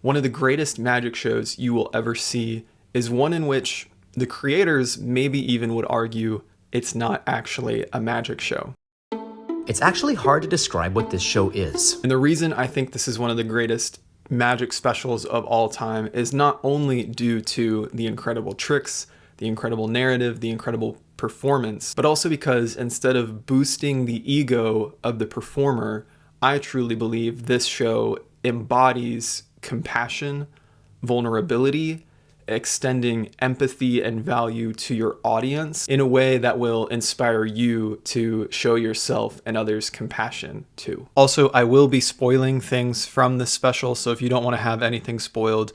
One of the greatest magic shows you will ever see is one in which the creators maybe even would argue it's not actually a magic show. It's actually hard to describe what this show is. And the reason I think this is one of the greatest magic specials of all time is not only due to the incredible tricks, the incredible narrative, the incredible performance, but also because instead of boosting the ego of the performer, I truly believe this show embodies compassion, vulnerability, extending empathy and value to your audience in a way that will inspire you to show yourself and others compassion too. Also, I will be spoiling things from this special, so if you don't want to have anything spoiled,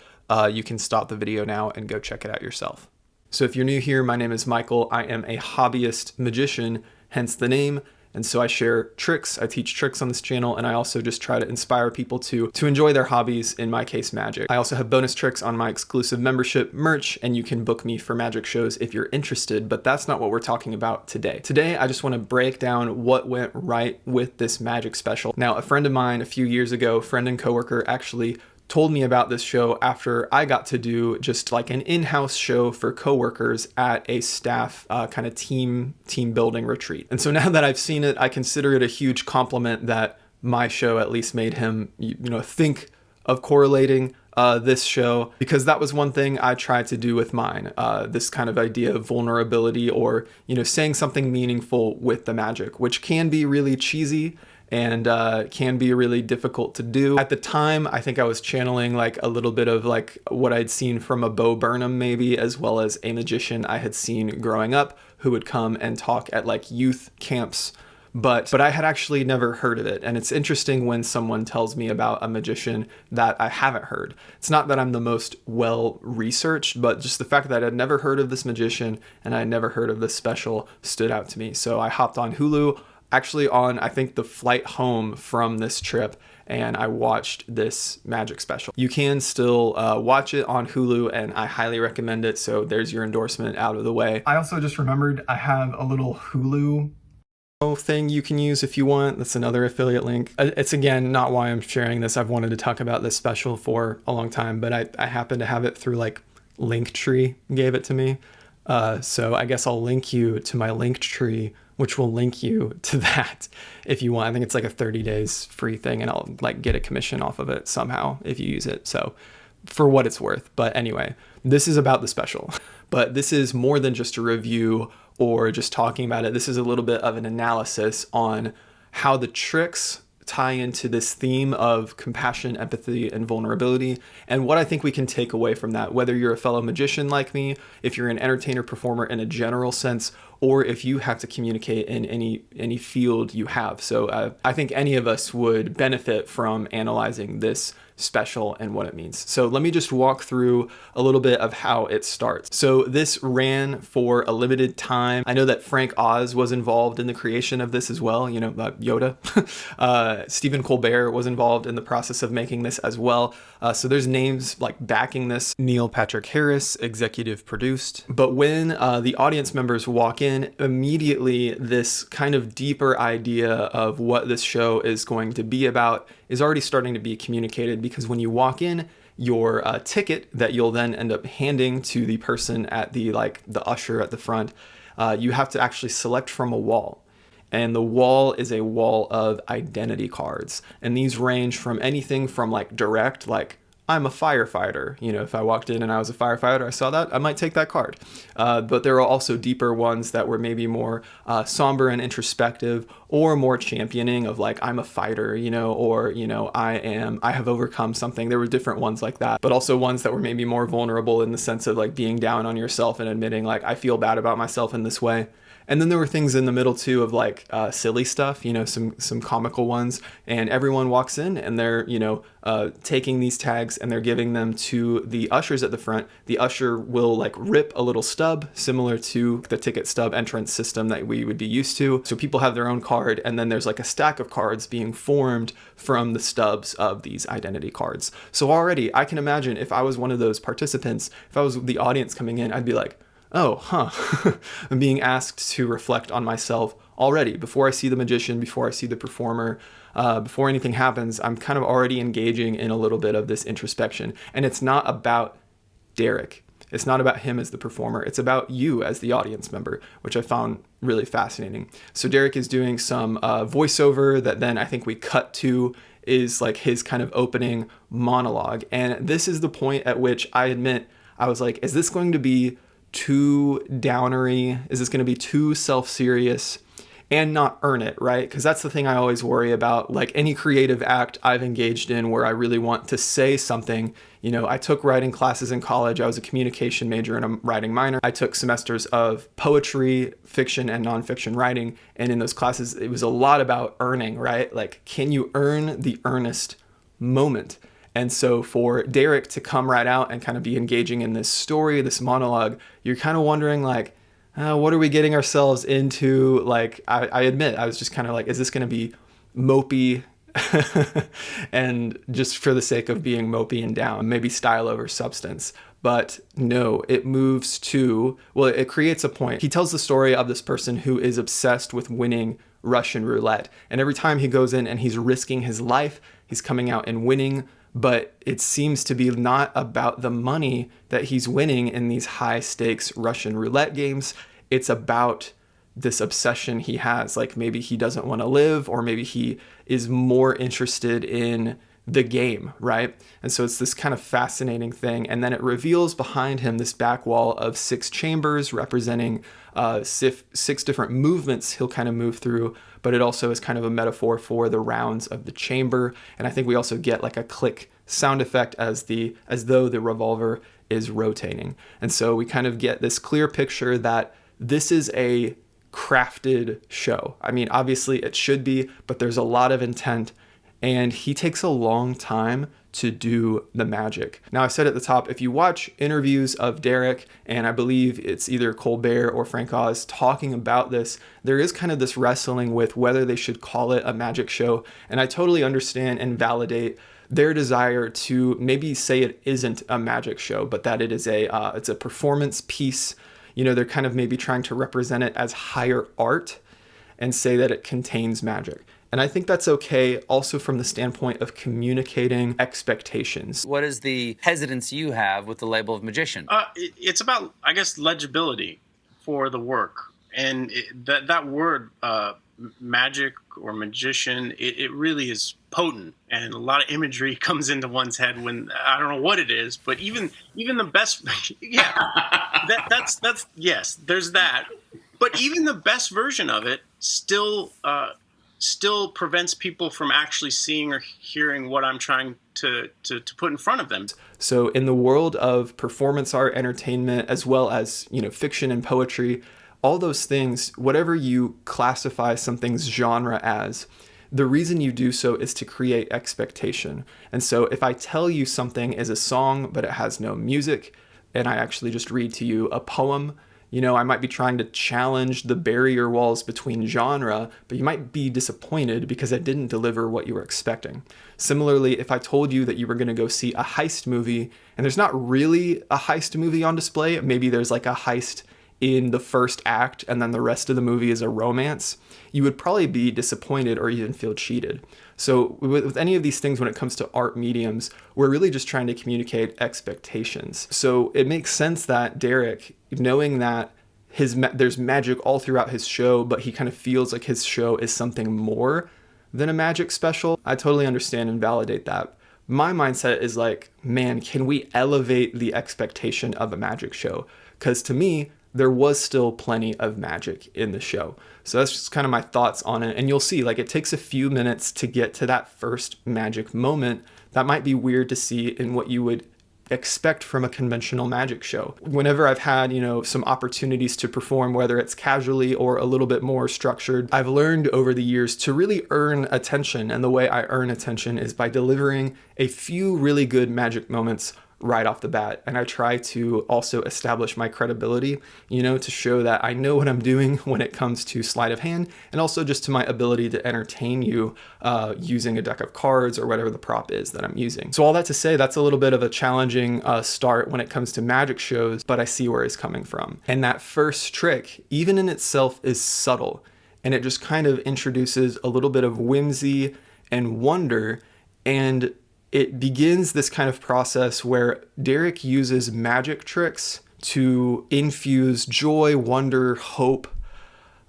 you can stop the video now and go check it out yourself. So if you're new here, my name is Michael. I am a hobbyist magician, hence the name. And so I share tricks, I teach tricks on this channel, and I also just try to inspire people to enjoy their hobbies, in my case, magic. I also have bonus tricks on my exclusive membership merch, and you can book me for magic shows if you're interested, but that's not what we're talking about today. Today, I just want to break down what went right with this magic special. Now, a friend of mine a few years ago, friend and coworker, actually told me about this show after I got to do just like an in-house show for coworkers at a staff kind of team building retreat. And so now that I've seen it, I consider it a huge compliment that my show at least made him, think of correlating this show, because that was one thing I tried to do with mine. This kind of idea of vulnerability, or, saying something meaningful with the magic, which can be really cheesy and can be really difficult to do. At the time, I think I was channeling like a little bit of like what I'd seen from a Bo Burnham maybe, as well as a magician I had seen growing up who would come and talk at like youth camps. But I had actually never heard of it. And it's interesting when someone tells me about a magician that I haven't heard. It's not that I'm the most well-researched, but just the fact that I'd never heard of this magician and I'd never heard of this special stood out to me. So I hopped on Hulu, actually on, I think, the flight home from this trip, and I watched this magic special. You can still watch it on Hulu, and I highly recommend it. So there's your endorsement out of the way. I also just remembered I have a little Hulu thing you can use if you want. That's another affiliate link. It's again not why I'm sharing this. I've wanted to talk about this special for a long time, but I happen to have it through like Linktree gave it to me. So I guess I'll link you to my Linktree, which will link you to that if you want. I think it's like a 30 days free thing, and I'll like get a commission off of it somehow if you use it. So for what it's worth. But anyway, this is about the special. But this is more than just a review or just talking about it. This is a little bit of an analysis on how the tricks tie into this theme of compassion, empathy, and vulnerability, and what I think we can take away from that, whether you're a fellow magician like me, if you're an entertainer, performer in a general sense, or if you have to communicate in any field you have. So I think any of us would benefit from analyzing this special and what it means. So let me just walk through a little bit of how it starts. So this ran for a limited time. I know that Frank Oz was involved in the creation of this as well, Yoda. Stephen Colbert was involved in the process of making this as well. So there's names like backing this. Neil Patrick Harris, executive produced. But when the audience members walk in, immediately this kind of deeper idea of what this show is going to be about is already starting to be communicated, because when you walk in, your ticket that you'll then end up handing to the person at the usher at the front, you have to actually select from a wall. And the wall is a wall of identity cards. And these range from anything from like direct, like I'm a firefighter. If I walked in and I was a firefighter, I saw that, I might take that card. But there are also deeper ones that were maybe more somber and introspective, or more championing of like, I'm a fighter, or, I have overcome something. There were different ones like that, but also ones that were maybe more vulnerable in the sense of like being down on yourself and admitting like, I feel bad about myself in this way. And then there were things in the middle too of like silly stuff, some comical ones, and everyone walks in and they're, taking these tags and they're giving them to the ushers at the front. The usher will like rip a little stub similar to the ticket stub entrance system that we would be used to. So people have their own card, and then there's like a stack of cards being formed from the stubs of these identity cards. So already I can imagine if I was one of those participants, if I was the audience coming in, I'd be like, oh, I'm being asked to reflect on myself already before I see the magician, before I see the performer. before anything happens, I'm kind of already engaging in a little bit of this introspection. And it's not about Derek. It's not about him as the performer. It's about you as the audience member, which I found really fascinating. So Derek is doing some voiceover that then I think we cut to is like his kind of opening monologue. And this is the point at which I admit, I was like, is this going to be too downery? Is this going to be too self-serious and not earn it, right? Because that's the thing I always worry about. Like any creative act I've engaged in where I really want to say something. You know, I took writing classes in college. I was a communication major and a writing minor. I took semesters of poetry, fiction, and nonfiction writing. And in those classes, it was a lot about earning, right? Like, can you earn the earnest moment? And so for Derek to come right out and kind of be engaging in this story, this monologue, you're kind of wondering like, what are we getting ourselves into? Like, I admit, I was just kind of like, is this going to be mopey and just for the sake of being mopey and down, maybe style over substance? But no, it moves to, well, it creates a point. He tells the story of this person who is obsessed with winning Russian roulette. And every time he goes in and he's risking his life, he's coming out and winning. But it seems to be not about the money that he's winning in these high stakes Russian roulette games. It's about this obsession he has. Like maybe he doesn't want to live, or maybe he is more interested in the game, right? And so it's this kind of fascinating thing. And then it reveals behind him this back wall of 6 chambers representing 6 different movements he'll kind of move through, but it also is kind of a metaphor for the rounds of the chamber. And I think we also get like a click sound effect as though the revolver is rotating. And so we kind of get this clear picture that this is a crafted show. I mean, obviously it should be, but there's a lot of intent. And he takes a long time to do the magic. Now, I said at the top, if you watch interviews of Derek, and I believe it's either Colbert or Frank Oz talking about this, there is kind of this wrestling with whether they should call it a magic show. And I totally understand and validate their desire to maybe say it isn't a magic show, but that it is it's a performance piece. You know, they're kind of maybe trying to represent it as higher art and say that it contains magic. And I think that's okay also from the standpoint of communicating expectations. What is the hesitance you have with the label of magician? It's about, I guess, legibility for the work. And that word, magic or magician, it really is potent. And a lot of imagery comes into one's head when, I don't know what it is, but even the best, yeah, that's yes, there's that. But even the best version of it still prevents people from actually seeing or hearing what I'm trying to put in front of them. So in the world of performance art, entertainment, as well as, you know, fiction and poetry, all those things, whatever you classify something's genre as, the reason you do so is to create expectation. And so if I tell you something is a song, but it has no music, and I actually just read to you a poem, you know, I might be trying to challenge the barrier walls between genre, but you might be disappointed because I didn't deliver what you were expecting. Similarly, if I told you that you were going to go see a heist movie, and there's not really a heist movie on display, maybe there's like a heist in the first act and then the rest of the movie is a romance, you would probably be disappointed or even feel cheated. So with any of these things, when it comes to art mediums, we're really just trying to communicate expectations. So it makes sense that Derek, knowing that there's magic all throughout his show, but he kind of feels like his show is something more than a magic special. I totally understand and validate that. My mindset is like, man, can we elevate the expectation of a magic show? Because to me, there was still plenty of magic in the show. So that's just kind of my thoughts on it. And you'll see, like, it takes a few minutes to get to that first magic moment. That might be weird to see in what you would expect from a conventional magic show. Whenever I've had, you know, some opportunities to perform, whether it's casually or a little bit more structured, I've learned over the years to really earn attention. And the way I earn attention is by delivering a few really good magic moments right off the bat. And I try to also establish my credibility, you know, to show that I know what I'm doing when it comes to sleight of hand, and also just to my ability to entertain you using a deck of cards or whatever the prop is that I'm using. So all that to say, that's a little bit of a challenging start when it comes to magic shows, but I see where he's coming from. And that first trick, even in itself, is subtle, and it just kind of introduces a little bit of whimsy and wonder. And it begins this kind of process where Derek uses magic tricks to infuse joy, wonder, hope,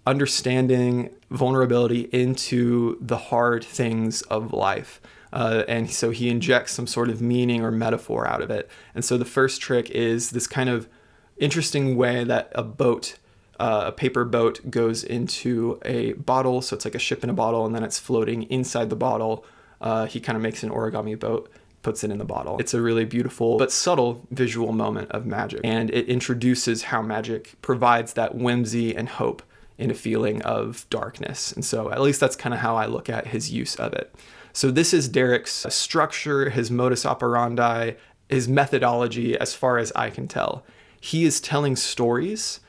understanding, vulnerability into the hard things of life. And so he injects some sort of meaning or metaphor out of it. And so the first trick is this kind of interesting way that a paper boat goes into a bottle. So it's like a ship in a bottle, and then it's floating inside the bottle. He kind of makes an origami boat, puts it in the bottle. It's a really beautiful but subtle visual moment of magic. And it introduces how magic provides that whimsy and hope in a feeling of darkness. And so at least that's kind of how I look at his use of it. So this is Derek's structure, his modus operandi, his methodology, as far as I can tell. He is telling stories,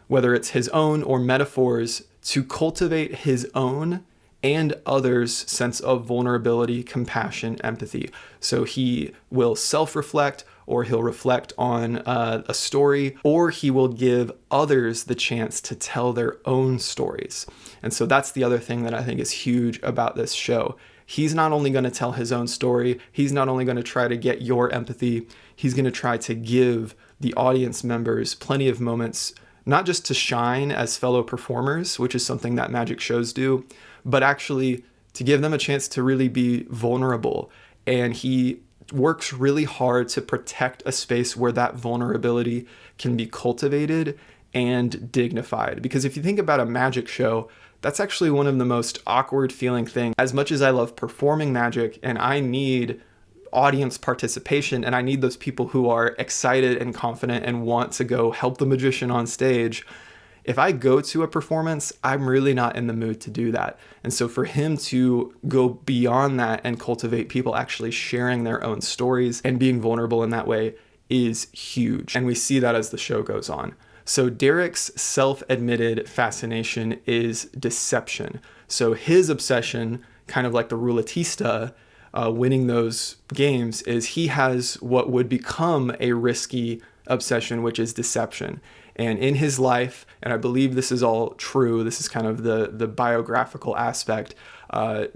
whether it's his own or metaphors, to cultivate his own and others' sense of vulnerability, compassion, empathy. So he will self-reflect, or he'll reflect on a story, or he will give others the chance to tell their own stories. And so that's the other thing that I think is huge about this show. He's not only going to tell his own story, he's not only going to try to get your empathy, he's going to try to give the audience members plenty of moments, not just to shine as fellow performers, which is something that magic shows do, but actually to give them a chance to really be vulnerable. And he works really hard to protect a space where that vulnerability can be cultivated and dignified. Because if you think about a magic show, that's actually one of the most awkward feeling things. As much as I love performing magic, and I need audience participation, and I need those people who are excited and confident and want to go help the magician on stage, if I go to a performance, I'm really not in the mood to do that. And so for him to go beyond that and cultivate people actually sharing their own stories and being vulnerable in that way is huge. And we see that as the show goes on. So Derek's self-admitted fascination is deception. So his obsession, kind of like the roulettista, winning those games, is he has what would become a risky obsession, which is deception. And in his life, and I believe this is all true, this is kind of the biographical aspect,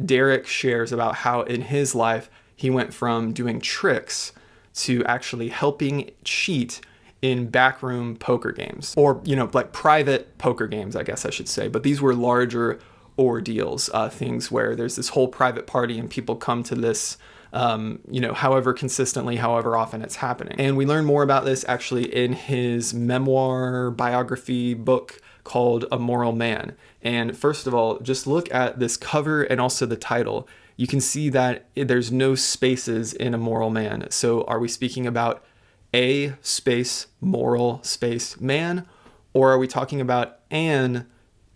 Derek shares about how in his life he went from doing tricks to actually helping cheat in backroom poker games, or like private poker games, I guess I should say. But these were larger ordeals, things where there's this whole private party and people come to this however consistently, however often it's happening. And we learn more about this actually in his memoir biography book called A Moral Man. And first of all, just look at this cover and also the title. You can see that there's no spaces in A Moral Man. So are we speaking about a space moral space man, or are we talking about an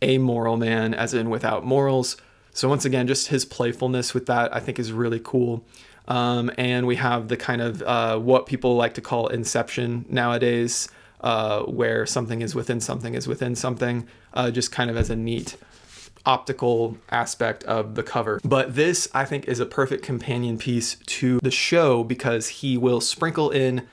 amoral man, as in without morals? So once again, just his playfulness with that I think is really cool. And we have the kind of what people like to call inception nowadays, where something is within something is within something, just kind of as a neat optical aspect of the cover. But this, I think, is a perfect companion piece to the show because he will sprinkle in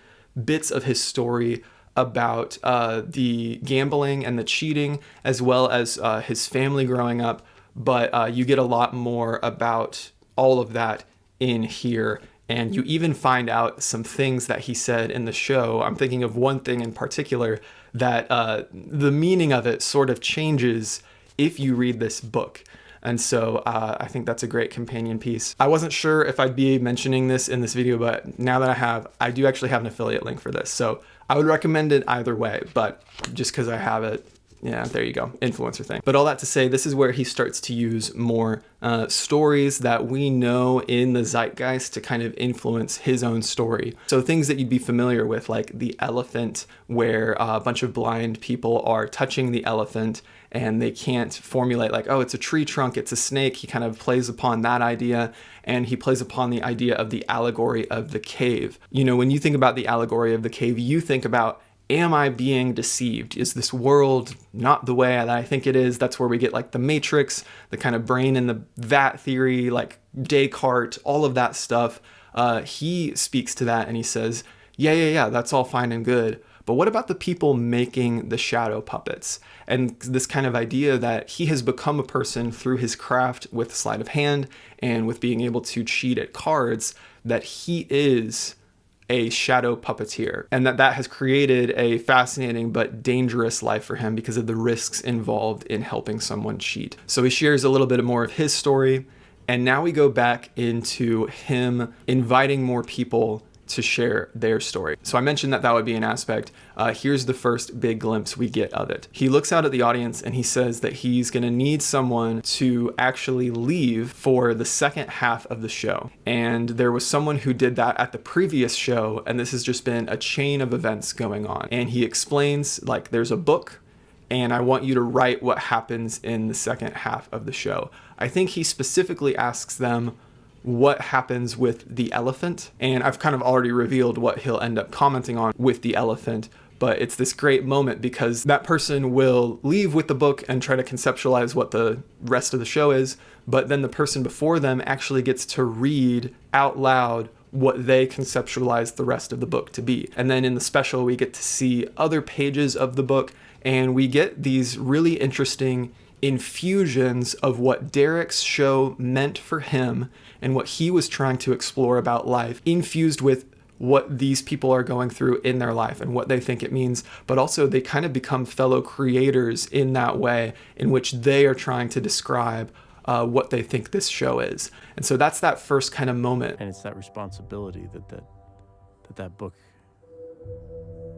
bits of his story about the gambling and the cheating, as well as his family growing up. But you get a lot more about all of that in here. And you even find out some things that he said in the show. I'm thinking of one thing in particular that the meaning of it sort of changes if you read this book. And so I think that's a great companion piece. I wasn't sure if I'd be mentioning this in this video, but now that I do actually have an affiliate link for this. So I would recommend it either way, but just because I have it, yeah, there you go, influencer thing. But all that to say, this is where he starts to use more stories that we know in the zeitgeist to kind of influence his own story. So things that you'd be familiar with, like the elephant, where a bunch of blind people are touching the elephant and they can't formulate like, oh, it's a tree trunk, it's a snake. He kind of plays upon that idea, and he plays upon the idea of the allegory of the cave. You know, when you think about the allegory of the cave, you think about, am I being deceived? Is this world not the way that I think it is? That's where we get like the Matrix, the kind of brain in the vat theory, like Descartes, all of that stuff. He speaks to that and he says, yeah, that's all fine and good. But what about the people making the shadow puppets? And this kind of idea that he has become a person through his craft with sleight of hand and with being able to cheat at cards, that he is a shadow puppeteer, and that has created a fascinating but dangerous life for him because of the risks involved in helping someone cheat. So he shares a little bit more of his story, and now we go back into him inviting more people to share their story. So I mentioned that would be an aspect. Here's the first big glimpse we get of it. He looks out at the audience and he says that he's gonna need someone to actually leave for the second half of the show. And there was someone who did that at the previous show, and this has just been a chain of events going on. And he explains, like, there's a book, and I want you to write what happens in the second half of the show. I think he specifically asks them what happens with the elephant, and I've kind of already revealed what he'll end up commenting on with the elephant, but it's this great moment because that person will leave with the book and try to conceptualize what the rest of the show is, but then the person before them actually gets to read out loud what they conceptualize the rest of the book to be. And then in the special, we get to see other pages of the book, and we get these really interesting infusions of what Derek's show meant for him and what he was trying to explore about life, infused with what these people are going through in their life and what they think it means, but also they kind of become fellow creators in that way in which they are trying to describe what they think this show is. And so that's that first kind of moment. And it's that responsibility that book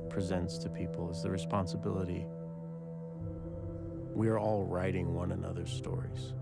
presents to people, is the responsibility. We are all writing one another's stories.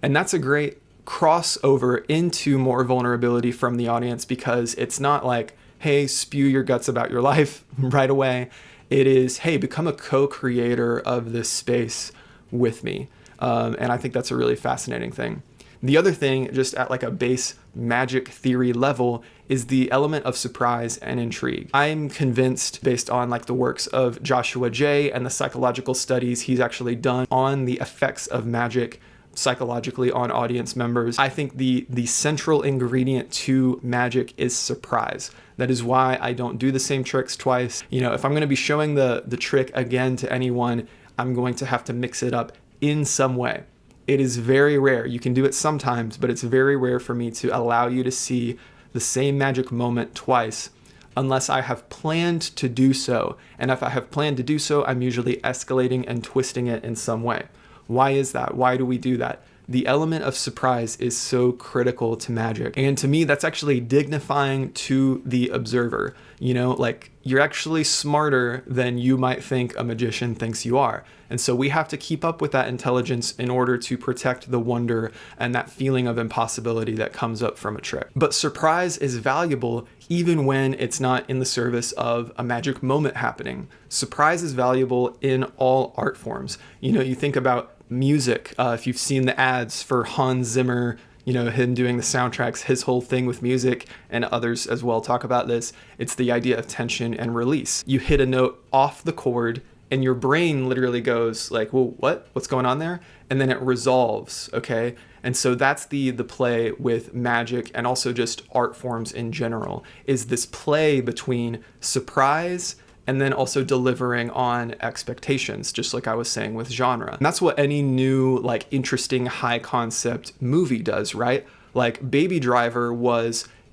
And that's a great crossover into more vulnerability from the audience, because it's not like, hey, spew your guts about your life right away. It is, hey, become a co-creator of this space with me. And I think that's a really fascinating thing. The other thing, just at like a base magic theory level, is the element of surprise and intrigue. I'm convinced, based on like the works of Joshua Jay and the psychological studies he's actually done on the effects of magic psychologically on audience members, I think the central ingredient to magic is surprise. That is why I don't do the same tricks twice. You know, if I'm going to be showing the trick again to anyone, I'm going to have to mix it up in some way. It is very rare. You can do it sometimes, but it's very rare for me to allow you to see the same magic moment twice unless I have planned to do so. And if I have planned to do so, I'm usually escalating and twisting it in some way. Why is that? Why do we do that? The element of surprise is so critical to magic. And to me, that's actually dignifying to the observer. You know, like, you're actually smarter than you might think a magician thinks you are. And so we have to keep up with that intelligence in order to protect the wonder and that feeling of impossibility that comes up from a trick. But surprise is valuable even when it's not in the service of a magic moment happening. Surprise is valuable in all art forms. You know, you think about music. If you've seen the ads for Hans Zimmer, you know, him doing the soundtracks, his whole thing with music, and others as well talk about this, it's the idea of tension and release. You hit a note off the chord and your brain literally goes like, well, what's going on there? And then it resolves, okay? And so that's the play with magic and also just art forms in general, is this play between surprise and then also delivering on expectations, just like I was saying with genre. And that's what any new, like, interesting high concept movie does, right? Like Baby Driver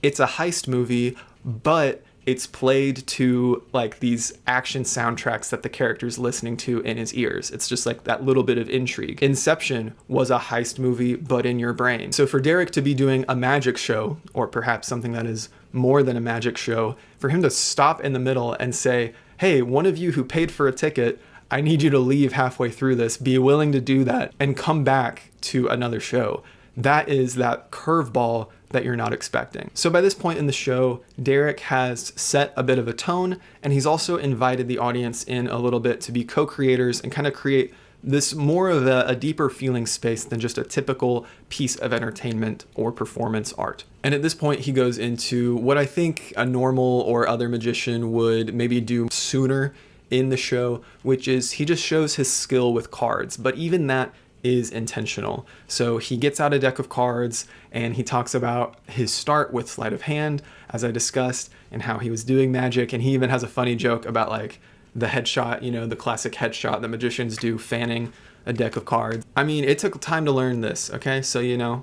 it's a heist movie, but it's played to like these action soundtracks that the character's listening to in his ears. It's just like that little bit of intrigue. Inception was a heist movie, but in your brain. So for Derek to be doing a magic show, or perhaps something that is more than a magic show, for him to stop in the middle and say, hey, one of you who paid for a ticket, I need you to leave halfway through this, be willing to do that, and come back to another show. That is that curveball that you're not expecting. So by this point in the show, Derek has set a bit of a tone, and he's also invited the audience in a little bit to be co-creators and kind of create this more of a deeper feeling space than just a typical piece of entertainment or performance art. And at this point, he goes into what I think a normal or other magician would maybe do sooner in the show, which is he just shows his skill with cards, but even that is intentional. So he gets out a deck of cards and he talks about his start with sleight of hand, as I discussed, and how he was doing magic. And he even has a funny joke about like the headshot, you know, the classic headshot that magicians do, fanning a deck of cards. I mean, it took time to learn this, okay? So, you know,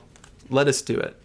let us do it.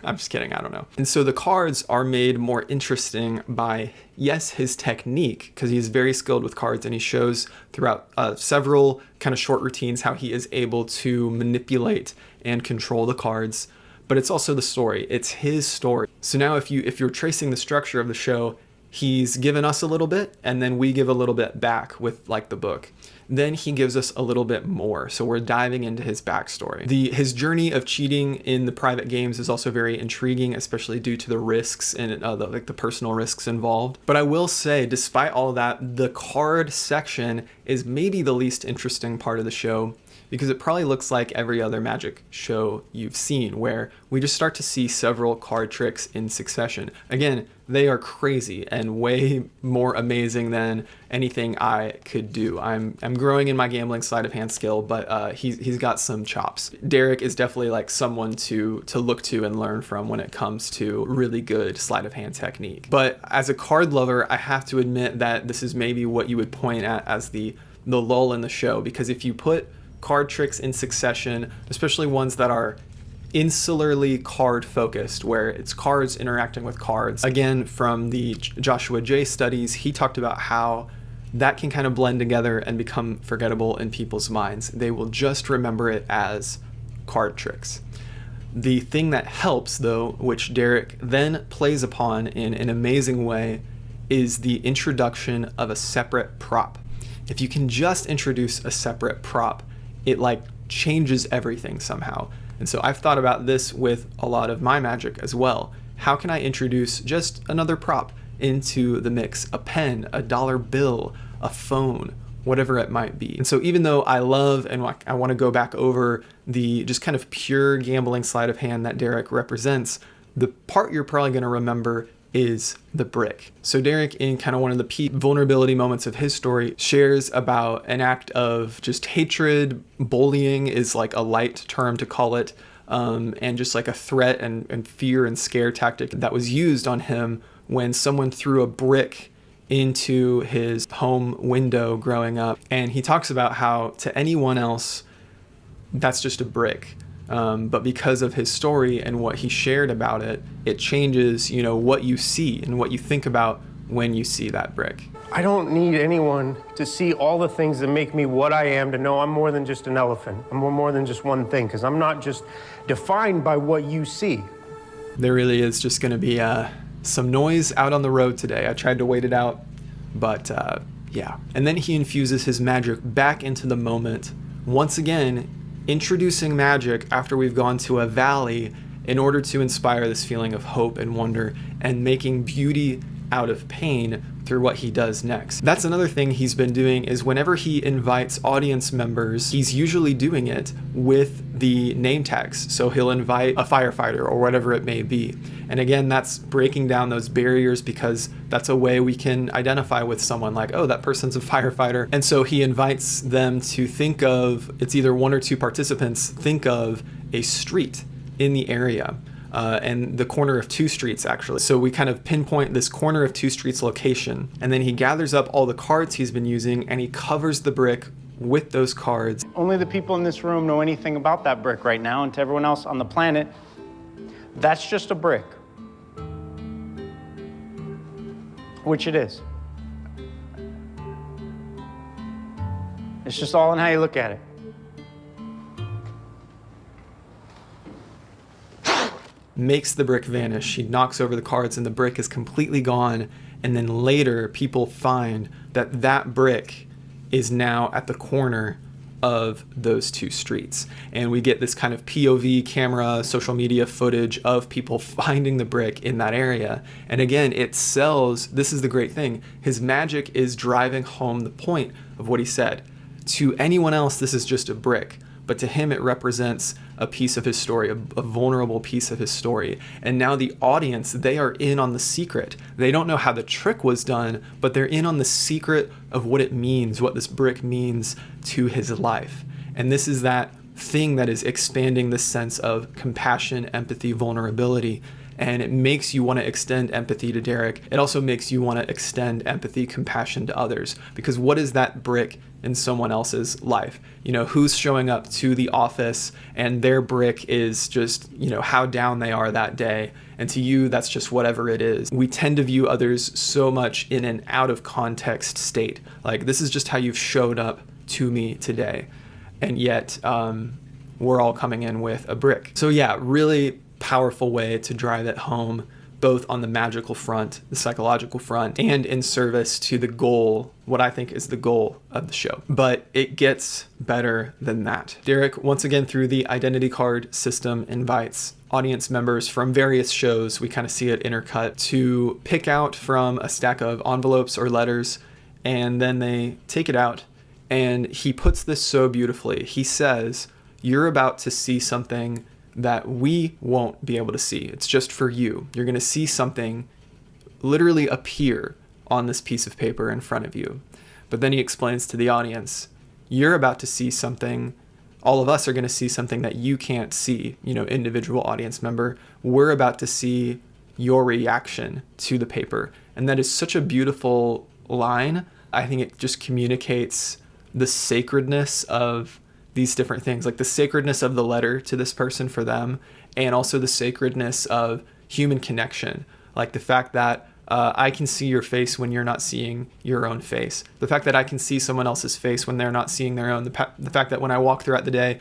I'm just kidding, I don't know. And so the cards are made more interesting by, yes, his technique, because he's very skilled with cards, and he shows throughout several kind of short routines how he is able to manipulate and control the cards, but it's also the story. It's his story. So now if you're tracing the structure of the show, he's given us a little bit, and then we give a little bit back with like the book. Then he gives us a little bit more. So we're diving into his backstory. His journey of cheating in the private games is also very intriguing, especially due to the risks and the personal risks involved. But I will say, despite all that, the card section is maybe the least interesting part of the show, because it probably looks like every other magic show you've seen, where we just start to see several card tricks in succession. Again, they are crazy and way more amazing than anything I could do. I'm growing in my gambling sleight of hand skill, but he's got some chops. Derek is definitely like someone to look to and learn from when it comes to really good sleight of hand technique. But as a card lover, I have to admit that this is maybe what you would point at as the lull in the show, because if you put card tricks in succession, especially ones that are insularly card focused, where it's cards interacting with cards. Again, from the Joshua J studies, he talked about how that can kind of blend together and become forgettable in people's minds. They will just remember it as card tricks. The thing that helps, though, which Derek then plays upon in an amazing way, is the introduction of a separate prop. If you can just introduce a separate prop, it like changes everything somehow. And so I've thought about this with a lot of my magic as well. How can I introduce just another prop into the mix? A pen, a dollar bill, a phone, whatever it might be. And so even though I love and I want to go back over the just kind of pure gambling sleight of hand that Derek represents, the part you're probably going to remember is the brick. So Derek, in kind of one of the peak vulnerability moments of his story, shares about an act of just hatred. Bullying is like a light term to call it, and just like a threat and fear and scare tactic that was used on him when someone threw a brick into his home window growing up. And he talks about how to anyone else, that's just a brick. But because of his story and what he shared about it, it changes, you know, what you see and what you think about when you see that brick. I don't need anyone to see all the things that make me what I am to know I'm more than just an elephant. I'm more than just one thing, because I'm not just defined by what you see. There really is just going to be some noise out on the road today. I tried to wait it out, but yeah. And then he infuses his magic back into the moment, once again introducing magic after we've gone to a valley in order to inspire this feeling of hope and wonder, and making beauty out of pain through what he does next. That's another thing he's been doing, is whenever he invites audience members, he's usually doing it with the name tags. So he'll invite a firefighter or whatever it may be. And again, that's breaking down those barriers, because that's a way we can identify with someone like, oh, that person's a firefighter. And so he invites them to think of, it's either one or two participants, think of a street in the area. And the corner of two streets, actually. So we kind of pinpoint this corner of two streets location, and then he gathers up all the cards he's been using and he covers the brick with those cards. Only the people in this room know anything about that brick right now, and to everyone else on the planet, that's just a brick. Which it is. It's just all in how you look at it. Makes the brick vanish. He knocks over the cards and the brick is completely gone. And then later people find that that brick is now at the corner of those two streets. And we get this kind of POV camera, social media footage of people finding the brick in that area. And again, it sells, this is the great thing, his magic is driving home the point of what he said. To anyone else, this is just a brick. but to him it represents a piece of his story, a vulnerable piece of his story. And now the audience, they are in on the secret. They don't know how the trick was done, but they're in on the secret of what it means, what this brick means to his life. And this is that thing that is expanding the sense of compassion, empathy, vulnerability. And it makes you want to extend empathy to Derek. It also makes you want to extend empathy, compassion to others. Because what is that brick in someone else's life? You know, who's showing up to the office and their brick is just, you know, how down they are that day. And to you, that's just whatever it is. We tend to view others so much in an out of context state. Like, this is just how you've showed up to me today. And yet, we're all coming in with a brick. So yeah, really powerful way to drive it home, both on the magical front, the psychological front, and in service to the goal, what I think is the goal of the show. But it gets better than that. Derek, once again, through the identity card system, invites audience members from various shows, we kind of see it intercut, to pick out from a stack of envelopes or letters, and then they take it out, and he puts this so beautifully. He says, "You're about to see something that we won't be able to see. It's just for you. You're going to see something literally appear on this piece of paper in front of you." But then he explains to the audience, "You're about to see something, all of us are going to see something that you can't see, you know, individual audience member. We're about to see your reaction to the paper." And that is such a beautiful line. I think it just communicates the sacredness of these different things, like the sacredness of the letter to this person for them, and also the sacredness of human connection. Like the fact that I can see your face when you're not seeing your own face. The fact that I can see someone else's face when they're not seeing their own. The fact that when I walk throughout the day,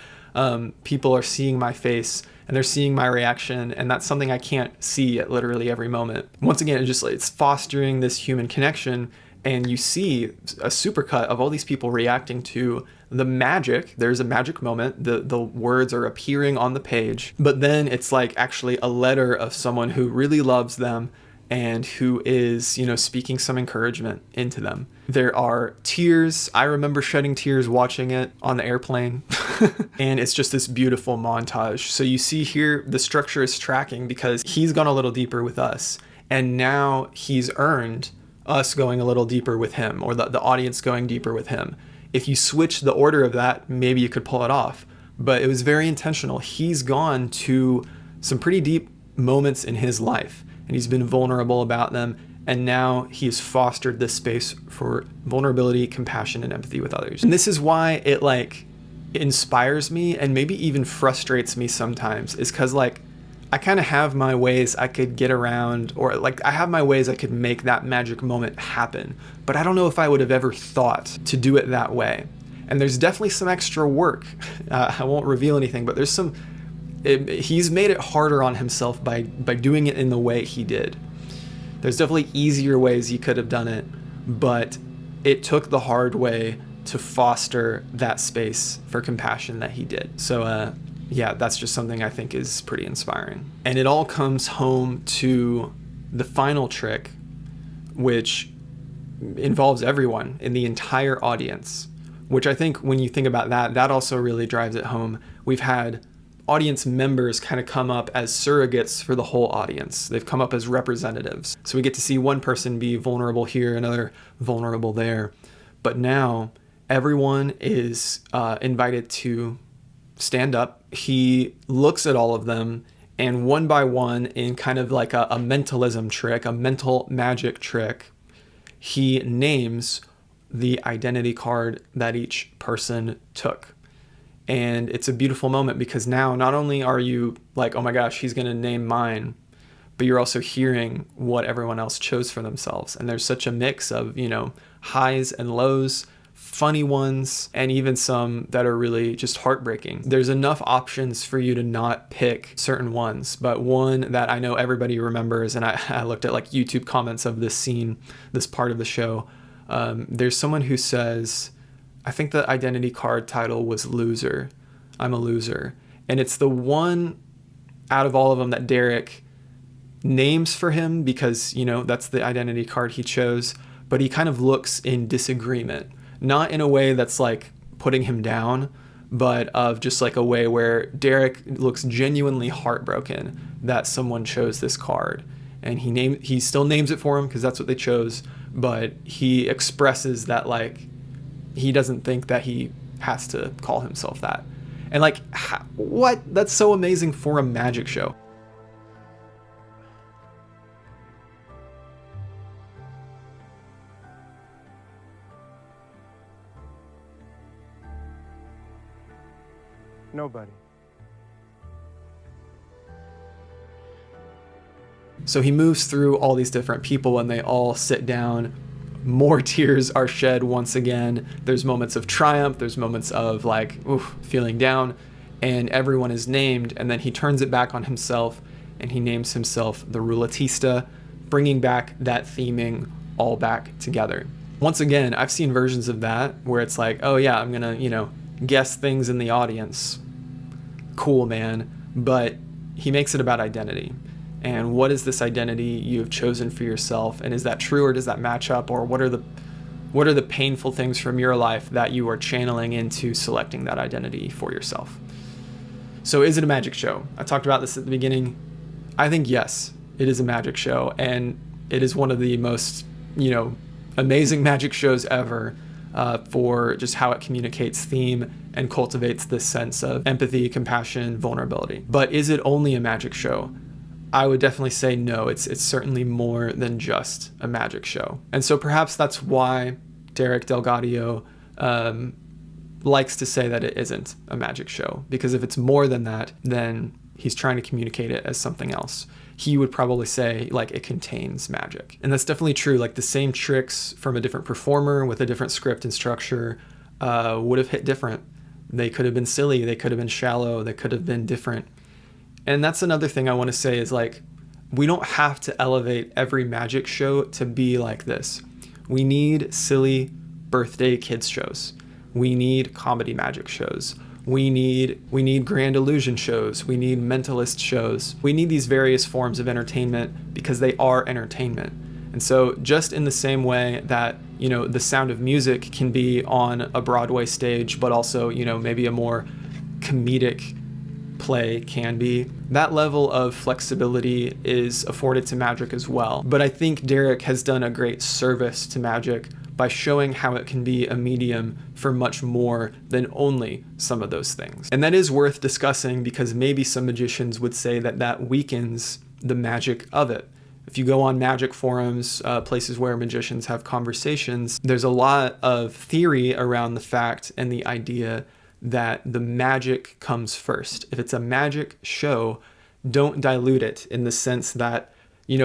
people are seeing my face and they're seeing my reaction, and that's something I can't see at literally every moment. Once again, it's fostering this human connection, and you see a supercut of all these people reacting to the magic. There's a magic moment. The words are appearing on the page, but then it's like actually a letter of someone who really loves them and who is, you know, speaking some encouragement into them. There are tears. I remember shedding tears watching it on the airplane. And it's just this beautiful montage. So you see here, the structure is tracking because he's gone a little deeper with us. And now he's earned us going a little deeper with him, or the audience going deeper with him. If you switch the order of that, maybe you could pull it off. But it was very intentional. He's gone to some pretty deep moments in his life, and he's been vulnerable about them. And now he has fostered this space for vulnerability, compassion, and empathy with others. And this is why it inspires me and maybe even frustrates me sometimes, is because I kind of have my ways I could get around, or I have my ways I could make that magic moment happen, but I don't know if I would have ever thought to do it that way. And there's definitely some extra work. I won't reveal anything, but there's he's made it harder on himself by doing it in the way he did. There's definitely easier ways he could have done it, but it took the hard way to foster that space for compassion that he did. So, yeah, that's just something I think is pretty inspiring. And it all comes home to the final trick, which involves everyone in the entire audience, which I think when you think about that also really drives it home. We've had audience members kind of come up as surrogates for the whole audience. They've come up as representatives. So we get to see one person be vulnerable here, another vulnerable there. But now everyone is invited to stand up. He looks at all of them, and one by one, in kind of like a mentalism trick, a mental magic trick, he names the identity card that each person took. And it's a beautiful moment because now not only are you like, oh my gosh, he's going to name mine, but you're also hearing what everyone else chose for themselves. And there's such a mix of, you know, highs and lows, funny ones, and even some that are really just heartbreaking. There's enough options for you to not pick certain ones, but one that I know everybody remembers, and I looked at like YouTube comments of this scene, this part of the show. There's someone who says, I think the identity card title was Loser. I'm a loser. And it's the one out of all of them that Derek names for him because, you know, that's the identity card he chose, but he kind of looks in disagreement. Not in a way that's like putting him down, but of just like a way where Derek looks genuinely heartbroken that someone chose this card. And he still names it for him because that's what they chose, but he expresses that like he doesn't think that he has to call himself that. And like, what? That's so amazing for a magic show. Nobody. So he moves through all these different people and they all sit down. More tears are shed once again. There's moments of triumph. There's moments of like, oof, feeling down. And everyone is named. And then he turns it back on himself and he names himself the Roulettista, bringing back that theming all back together. Once again, I've seen versions of that where it's like, oh yeah, I'm gonna, guess things in the audience. Cool, man. But he makes it about identity. And what is this identity you have chosen for yourself? And is that true, or does that match up? Or what are the painful things from your life that you are channeling into selecting that identity for yourself? So is it a magic show? I talked about this at the beginning. I think yes, it is a magic show. And it is one of the most, amazing magic shows ever for just how it communicates theme and cultivates this sense of empathy, compassion, vulnerability. But is it only a magic show? I would definitely say no, it's certainly more than just a magic show. And so perhaps that's why Derek DelGaudio likes to say that it isn't a magic show, because if it's more than that, then he's trying to communicate it as something else. He would probably say like it contains magic. And that's definitely true. Like the same tricks from a different performer with a different script and structure would have hit different. They could have been silly, they could have been shallow, they could have been different. And that's another thing I want to say is like, we don't have to elevate every magic show to be like this. We need silly birthday kids shows. We need comedy magic shows. We need grand illusion shows. We need mentalist shows. We need these various forms of entertainment because they are entertainment. And so just in the same way that, the Sound of Music can be on a Broadway stage, but also, maybe a more comedic play can be, that level of flexibility is afforded to magic as well. But I think Derek has done a great service to magic by showing how it can be a medium for much more than only some of those things. And that is worth discussing because maybe some magicians would say that that weakens the magic of it. If you go on magic forums, places where magicians have conversations, there's a lot of theory around the fact and the idea that the magic comes first. If it's a magic show, don't dilute it in the sense that,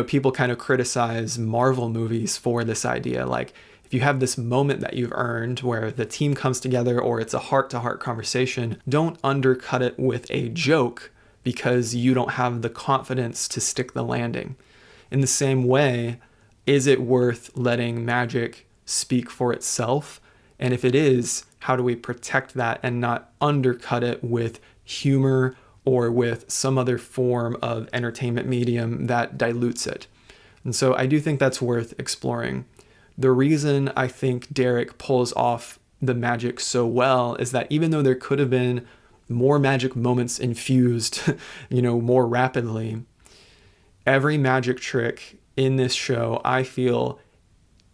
people kind of criticize Marvel movies for this idea. Like, if you have this moment that you've earned where the team comes together or it's a heart-to-heart conversation, don't undercut it with a joke because you don't have the confidence to stick the landing. In the same way, is it worth letting magic speak for itself? And if it is, how do we protect that and not undercut it with humor or with some other form of entertainment medium that dilutes it? And so I do think that's worth exploring. The reason I think Derek pulls off the magic so well is that even though there could have been more magic moments infused, more rapidly, every magic trick in this show, I feel,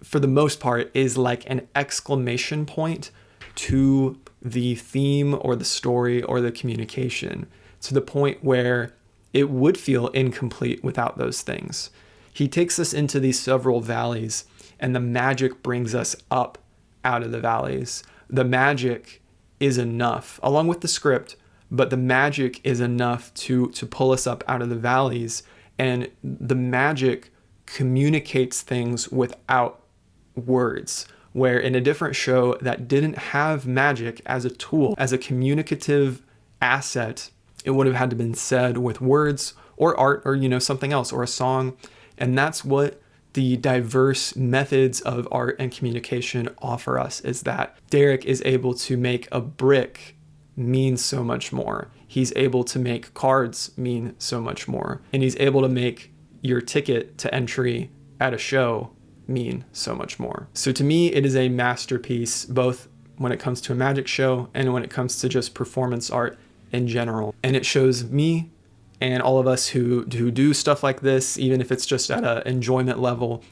for the most part, is like an exclamation point to the theme or the story or the communication, to the point where it would feel incomplete without those things. He takes us into these several valleys, and the magic brings us up out of the valleys. The magic is enough, along with the script, but the magic is enough to pull us up out of the valleys, and the magic communicates things without words. Where in a different show that didn't have magic as a tool, as a communicative asset, it would have had to been said with words or art or, something else or a song. And that's what the diverse methods of art and communication offer us, is that Derek is able to make a brick mean so much more. He's able to make cards mean so much more. And he's able to make your ticket to entry at a show mean so much more. So to me, it is a masterpiece, both when it comes to a magic show and when it comes to just performance art in general. And it shows me and all of us who do stuff like this, even if it's just at an enjoyment level,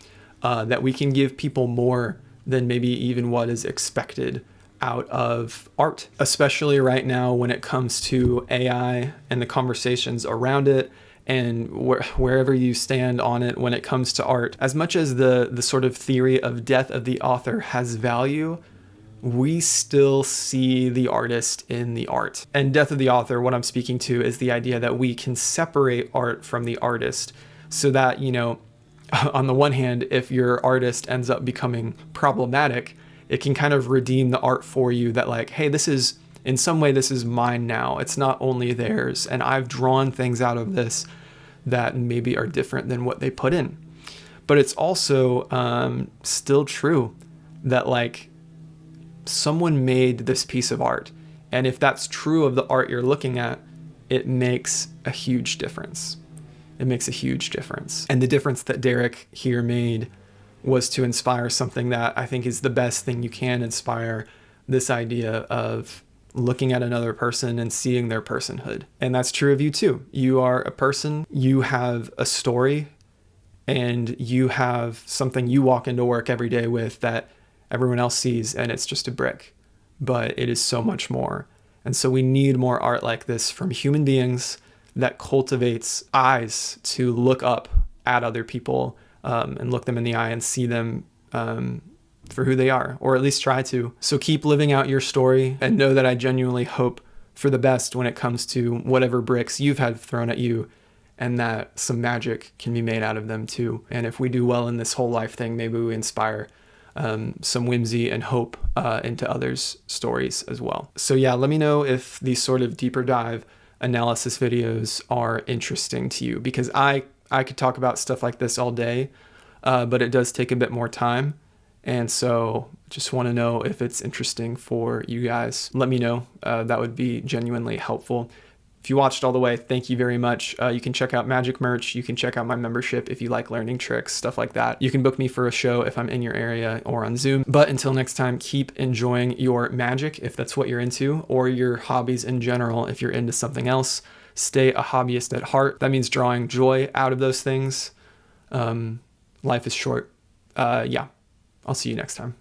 that we can give people more than maybe even what is expected out of art, especially right now when it comes to AI and the conversations around it, and wherever you stand on it when it comes to art. As much as the sort of theory of death of the author has value, we still see the artist in the art. And death of the author, what I'm speaking to is the idea that we can separate art from the artist, so that, you know, on the one hand, if your artist ends up becoming problematic, it can kind of redeem the art for you, that like, hey, this is, in some way, this is mine now. It's not only theirs. And I've drawn things out of this that maybe are different than what they put in. But it's also still true that like someone made this piece of art. And if that's true of the art you're looking at, it makes a huge difference. It makes a huge difference. And the difference that Derek here made was to inspire something that I think is the best thing you can inspire, this idea of looking at another person and seeing their personhood. And that's true of you too. You are a person, you have a story, and you have something you walk into work every day with that everyone else sees, and it's just a brick. But it is so much more. And so we need more art like this from human beings that cultivates eyes to look up at other people, and look them in the eye and see them for who they are, or at least try to. So keep living out your story, and know that I genuinely hope for the best when it comes to whatever bricks you've had thrown at you, and that some magic can be made out of them too. And if we do well in this whole life thing, maybe we inspire some whimsy and hope into others' stories as well. So yeah, let me know if these sort of deeper dive analysis videos are interesting to you, because I could talk about stuff like this all day, but it does take a bit more time. And so just want to know if it's interesting for you guys. Let me know. That would be genuinely helpful. If you watched all the way, thank you very much. You can check out Magic merch. You can check out my membership if you like learning tricks, stuff like that. You can book me for a show if I'm in your area or on Zoom. But until next time, keep enjoying your magic if that's what you're into, or your hobbies in general if you're into something else. Stay a hobbyist at heart. That means drawing joy out of those things. Life is short. Yeah, I'll see you next time.